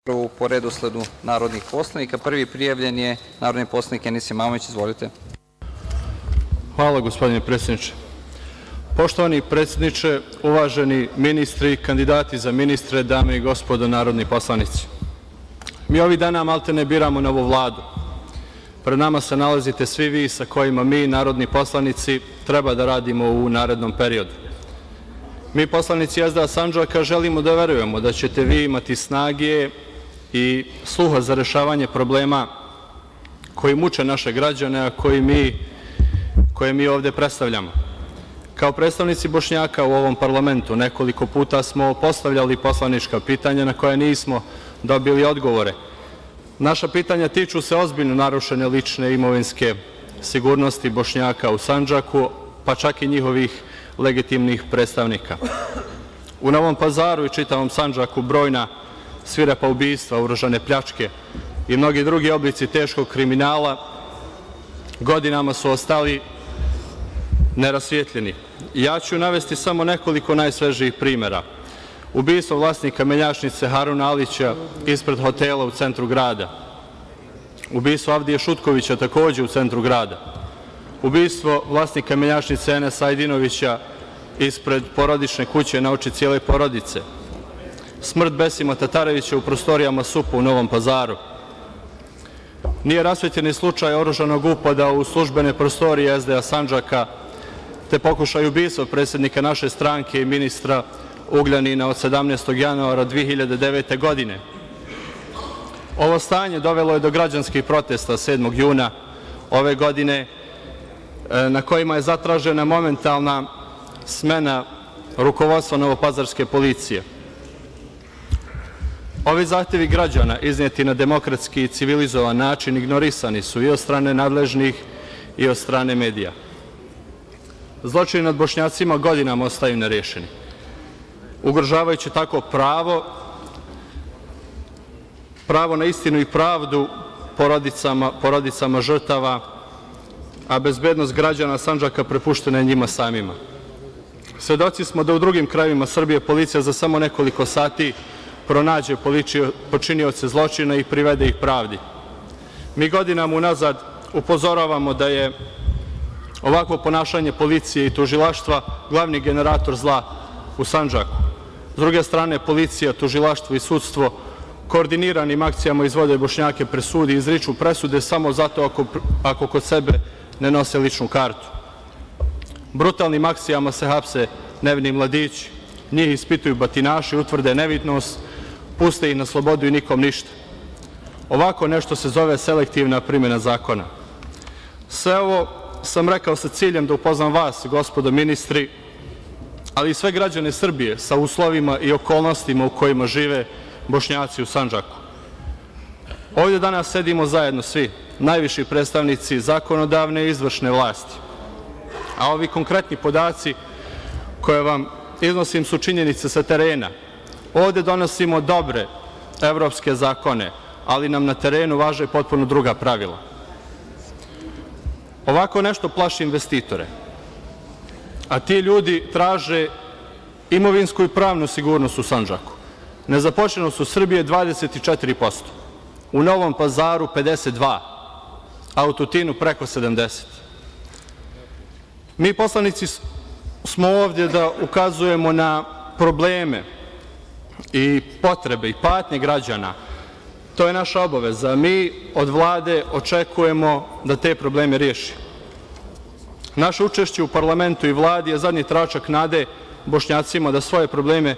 po redosledu narodnih poslanika. Prvi prijavljen je narodni poslanik Enis Imamović. Izvolite. Hvala, gospodine predsjedniče. Poštovani predsjedniče, uvaženi ministri, kandidati za ministre, dame i gospodo narodni poslanici, mi ovih dana maltene biramo novu Vladu. Pred nama se nalazite svi vi sa kojima mi, narodni poslanici, treba da radimo u narednom periodu. Mi, poslanici SDA Sandžaka, želimo da verujemo da ćete vi imati snage i sluha za rešavanje problema koji muče naše građane, a koje mi ovde predstavljamo. Kao predstavnici Bošnjaka u ovom parlamentu nekoliko puta smo postavljali poslanička pitanja na koja nismo dobili odgovore. Naša pitanja tiču se ozbiljno narušene lične imovinske sigurnosti Bošnjaka u Sandžaku, pa čak i njihovih legitimnih predstavnika. U Novom Pazaru i čitavom Sandžaku brojna svirepa ubistva, oružane pljačke i mnogi drugi oblici teškog kriminala godinama su ostali nerasvetljeni. Ja ću navesti samo nekoliko najsvežijih primera. Ubistvo vlasnika menjačnice Haruna Alića ispred hotela u centru grada. Ubistvo Avdije Šutkovića takođe u centru grada. Ubistvo vlasnika menjačnice Enesa Ajdinovića ispred porodične kuće na oči cijele porodice. Smrt Besima Tatarevića u prostorijama SUP-a u Novom Pazaru. Nije rasvetljeni slučaj oružanog upada u službene prostorije SDA Sandžaka, te pokušaj ubistva predsednika naše stranke i ministra Ugljanina od 17. januara 2009. godine. Ovo stanje dovelo je do građanskih protesta 7. juna ove godine, na kojima je zatražena momentalna smena rukovodstva novopazarske policije. Ovi zahtevi građana, izneti na demokratski i civilizovan način, ignorisani su i od strane nadležnih i od strane medija. Zločini nad Bošnjacima godinama ostaju nerešeni, ugrožavajući tako pravo na istinu i pravdu porodicama žrtava, a bezbednost građana Sandžaka prepuštena je njima samima. Svedoci smo da u drugim krajevima Srbije policija za samo nekoliko sati pronađe počinioce zločina i privede ih pravdi. Mi godinama unazad upozoravamo da je ovakvo ponašanje policije i tužilaštva glavni generator zla u Sandžaku. S druge strane, policija, tužilaštvo i sudstvo koordiniranim akcijama izvode Bošnjake pred sud i izriču presude samo zato ako kod sebe ne nose ličnu kartu. Brutalnim akcijama se hapse nevini mladići, njih ispituju batinaši, utvrde nevinost, puste ih na slobodu i nikom ništa. Ovako nešto se zove selektivna primjena zakona. Sve ovo sam rekao sa ciljem da upoznam vas, gospodo ministri, ali i sve građane Srbije sa uslovima i okolnostima u kojima žive Bošnjaci u Sandžaku. Ovde danas sedimo zajedno svi, najviši predstavnici zakonodavne i izvršne vlasti, a ovi konkretni podaci koje vam iznosim su činjenice sa terena. Ovde donosimo dobre evropske zakone, ali nam na terenu važe potpuno druga pravila. Ovako nešto plaši investitore, a ti ljudi traže imovinsku i pravnu sigurnost u Sandžaku. Nezaposlenost u Srbiji je 24%, u Novom Pazaru 52%, a u Tutinu preko 70%. Mi, poslanici, smo ovde da ukazujemo na probleme i potrebe i patnje građana. To je naša obaveza. Mi od Vlade očekujemo da te probleme reši. Naše učešće u parlamentu i Vladi je zadnji tračak nade Bošnjacima da svoje probleme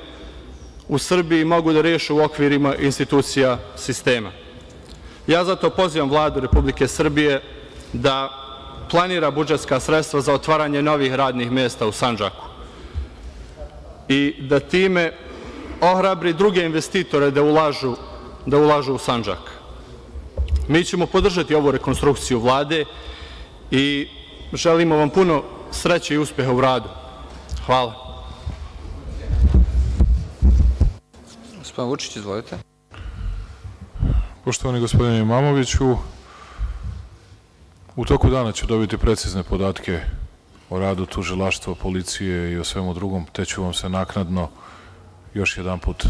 u Srbiji mogu da reše u okvirima institucija sistema. Ja zato pozivam Vladu Republike Srbije da planira budžetska sredstva za otvaranje novih radnih mesta u Sandžaku i da time ohrabri druge investitore da ulažu u Sandžak. Mi ćemo podržati ovu rekonstrukciju Vlade i želimo vam puno sreće i uspeha u radu. Hvala. Gospodin Vučić, izvolite. Poštovani gospodine Imamoviću, u toku dana ću dobiti precizne podatke o radu tužilaštva, policije i o svemu drugom, te ću vam se naknadno još jedanput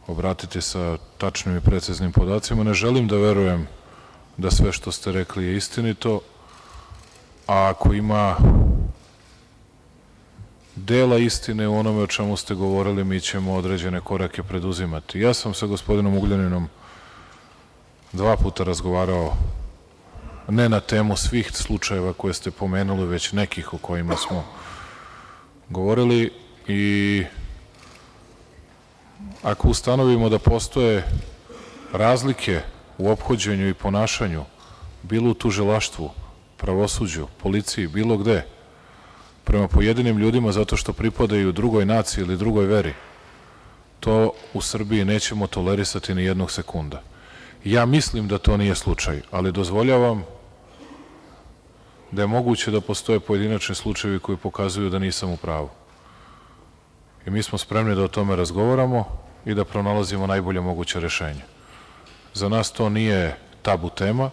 obratiti sa tačnim i preciznim podacima. Ne želim da verujem da sve što ste rekli je istinito, a ako ima dela istine u onome o čemu ste govorili, mi ćemo određene korake preduzimati. Ja sam sa gospodinom Ugljaninom 2 puta razgovarao, ne na temu svih slučajeva koje ste pomenuli, već nekih o kojima smo govorili, i ako ustanovimo da postoje razlike u ophođenju i ponašanju, bilo u tužilaštvu, pravosuđu, policiji, bilo gde, prema pojedinim ljudima zato što pripadaju drugoj naciji ili drugoj veri, to u Srbiji nećemo tolerisati ni jednog sekunda. Ja mislim da to nije slučaj, ali dozvoljavam da je moguće da postoje pojedinačni slučajevi koji pokazuju da nisam u pravu. I mi smo spremni da o tome razgovaramo i da pronalazimo najbolje moguće rešenje. Za nas to nije tabu tema.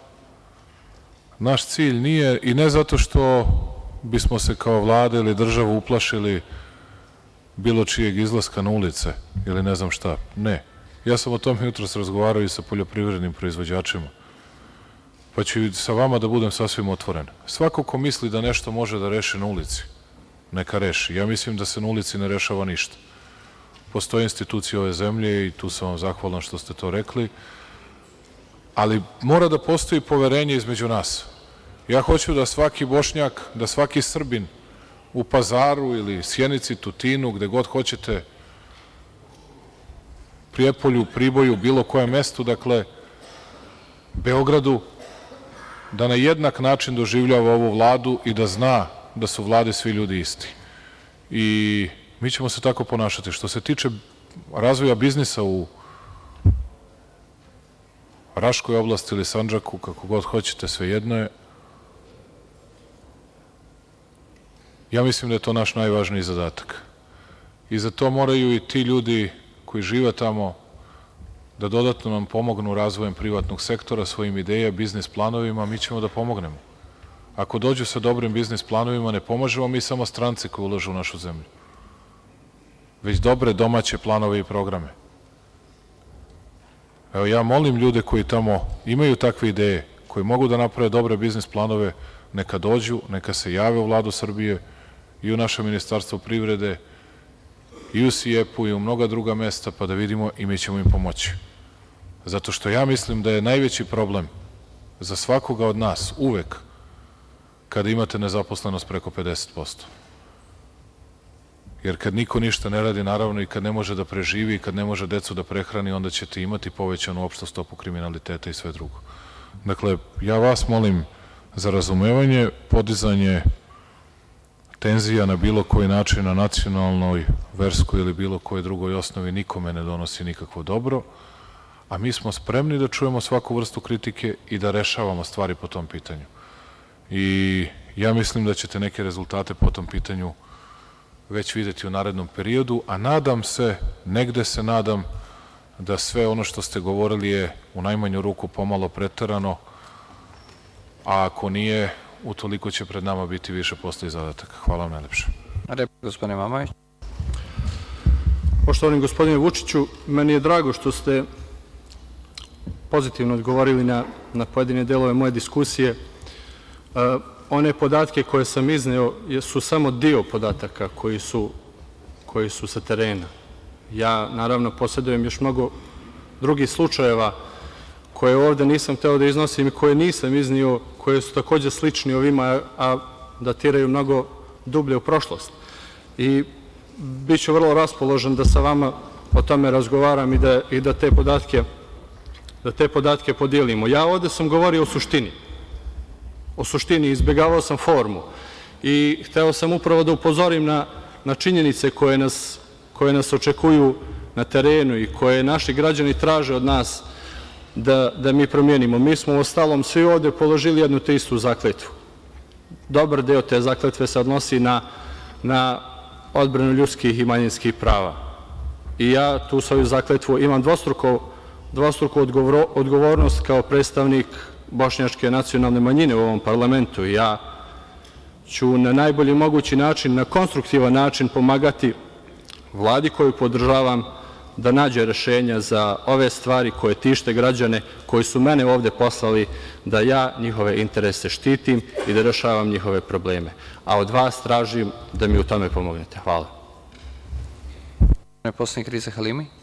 Naš cilj nije, i ne zato što bismo se kao vlada ili država uplašili bilo čijeg izlaska na ulice ili ne znam šta. Ne. Ja sam o tome jutros razgovarao i sa poljoprivrednim proizvođačima. Pa ću i sa vama da budem sasvim otvoren. Svako ko misli da nešto može da reši na ulici, neka reši. Ja mislim da se na ulici ne rešava ništa. Postoje institucije ove zemlje i tu sam vam zahvalan što ste to rekli, ali mora da postoji poverenje između nas. Ja hoću da svaki Bošnjak, da svaki Srbin u Pazaru ili Sjenici, Tutinu, gde god hoćete, Prijepolju, Priboju, bilo kojem mestu, dakle, Beogradu, da na jednak način doživljava ovu vladu i da zna da su vlade svi ljudi isti. I mi ćemo se tako ponašati. Što se tiče razvoja biznisa u Raškoj oblasti ili Sandžaku, kako god hoćete, svejedno je, ja mislim da je to naš najvažniji zadatak. I za to moraju i ti ljudi koji žive tamo da dodatno nam pomognu razvojem privatnog sektora, svojim ideja, biznis planovima, mi ćemo da pomognemo. Ako dođu sa dobrim biznis planovima, ne pomažemo mi samo strance koji ulažu u našu zemlju, već dobre domaće planove i programe. Evo, ja molim ljude koji tamo imaju takve ideje, koji mogu da naprave dobre biznis planove, neka dođu, neka se jave u Vladu Srbije i u naše Ministarstvo privrede, i u Sijepu i u mnoga druga mesta, pa da vidimo i mi ćemo im pomoći. Zato što ja mislim da je najveći problem za svakoga od nas uvek kada imate nezaposlenost preko 50%. Jer kad niko ništa ne radi, naravno, i kad ne može da preživi, i kad ne može decu da prehrani, onda ćete imati povećanu opštu stopu kriminaliteta i sve drugo. Dakle, ja vas molim za razumevanje, podizanje tenzija na bilo koji način, na nacionalnoj, verskoj ili bilo kojoj drugoj osnovi nikome ne donosi nikakvo dobro, a mi smo spremni da čujemo svaku vrstu kritike i da rešavamo stvari po tom pitanju. I ja mislim da ćete neke rezultate po tom pitanju već videti u narednom periodu, a nadam se, negde se nadam, da sve ono što ste govorili je u najmanju ruku pomalo preterano, a ako nije, utoliko će pred nama biti više posla i zadataka. Hvala vam najlepše. Replika, gospodine Mamović. Poštovani gospodine Vučiću, meni je drago što ste pozitivno odgovorili na pojedine delove moje diskusije. One podatke koje sam izneo su samo dio podataka koji su sa terena. Ja, naravno, posjedujem još mnogo drugih slučajeva koje ovde nisam hteo da iznosim i koje nisam iznio, koje su takođe slični ovima, a datiraju mnogo dublje u prošlost. I bit ću vrlo raspoložen da sa vama o tome razgovaram i da te podatke podijelimo. Ja ovde sam govorio o suštini, izbegavao sam formu i hteo sam upravo da upozorim na činjenice koje nas očekuju na terenu i koje naši građani traže od nas da mi promijenimo. Mi smo uostalom svi ovde položili jednu te istu zakletvu. Dobar deo te zakletve se odnosi na odbranu ljudskih i manjinskih prava. I ja tu svoju zakletvu imam dvostruku odgovornost kao predstavnik bošnjačke nacionalne manjine u ovom parlamentu. Ja ću na najbolji mogući način, na konstruktivan način pomagati Vladi koju podržavam da nađe rešenja za ove stvari koje tište građane, koji su mene ovde poslali da ja njihove interese štitim i da rešavam njihove probleme. A od vas tražim da mi u tome pomognete. Hvala. Narodni poslanik Riza Halimi.